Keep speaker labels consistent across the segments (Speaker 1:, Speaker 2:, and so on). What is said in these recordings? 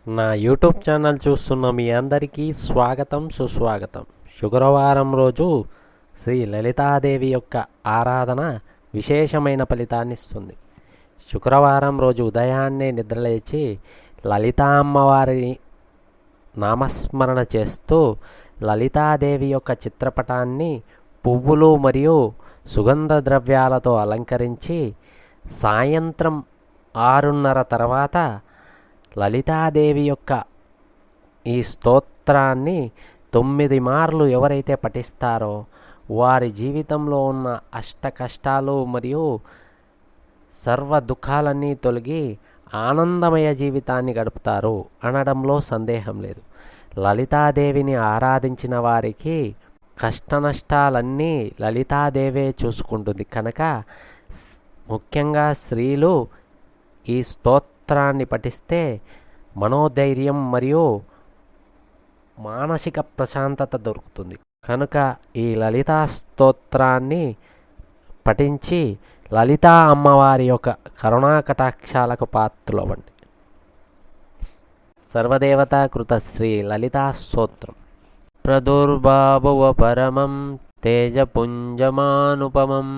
Speaker 1: నా YouTube channel చూస్తున్న మీ అందరికీ స్వాగతం సుస్వాగతం. శుక్రవారం రోజు శ్రీ లలితాదేవి యొక్క ఆరాధన విశేషమైన ఫలితాన్ని ఇస్తుంది. శుక్రవారం రోజు ఉదయాన్నే నిద్రలేచి లలితా అమ్మవారిని నామస్మరణ చేస్తూ లలితాదేవి యొక్క చిత్రపటాన్ని పువ్వులు మరియు సుగంధ ద్రవ్యాలతో అలంకరించి సాయంత్రం 6:30 తర్వాత లలితాదేవి యొక్క ఈ స్తోత్రాన్ని 9 మార్లు ఎవరైతే పఠిస్తారో వారి జీవితంలో ఉన్న అష్ట కష్టాలు మరియు సర్వ దుఃఖాలన్నీ తొలగి ఆనందమయ జీవితాన్ని గడుపుతారు అనడంలో సందేహం లేదు. లలితాదేవిని ఆరాధించిన వారికి కష్ట నష్టాలన్నీ లలితాదేవే చూసుకుంటుంది కనుక ముఖ్యంగా స్త్రీలు ఈ స్తోత్రాన్ని పఠిస్తే మనోధైర్యం మరియు మానసిక ప్రశాంతత దొరుకుతుంది. కనుక ఈ లలితా స్తోత్రాన్ని పఠించి లలితా అమ్మవారి యొక్క కరుణా కటాక్షాలకు పాత్రలవ్వండి. సర్వదేవతాకృత శ్రీ లలితా స్తోత్రం. ప్రదుర్బాభువ పరమం తేజపుంజమానుపమం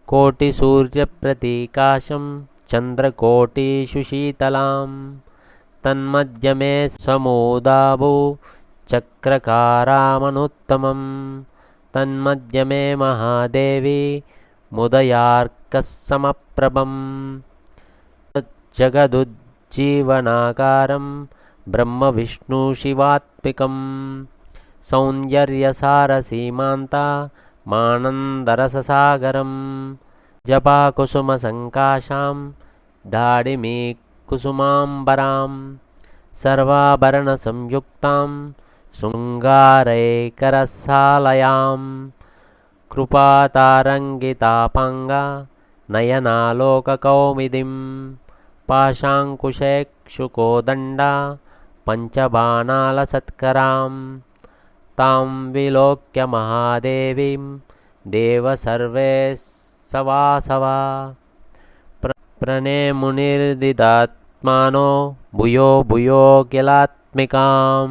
Speaker 1: కోటి సూర్య ప్రతీకాశం చంద్రకోటీషు శీతలాం తన్మధ్యమే సమోదాభూ చక్రకారామనుత్తమం తన్మధ్యమే మహాదేవి ముదయార్కస్సమప్రభం జగదుజ్జీవనాకారం బ్రహ్మ విష్ణు శివాత్మికం సౌందర్యసారసీమాంత మానందరససాగరం జపాకుసుమ సంకాశాం దాడిమీ కుసుమాంబరాం సర్వాభరణ సంయుక్తాం శృంగారైకరసాలయాం కృపాతారంగితాపాంగ నయనాలోకకౌమిదిం పాశాంకుశేక్షుకోదండ పంచబాణాల సత్కరాం తాం విలోక్య మహాదేవీం దేవ సర్వే సవాసవా ప్రణేమునిర్దిదాత్మానో భూయో భూయో కిలాత్మికాం.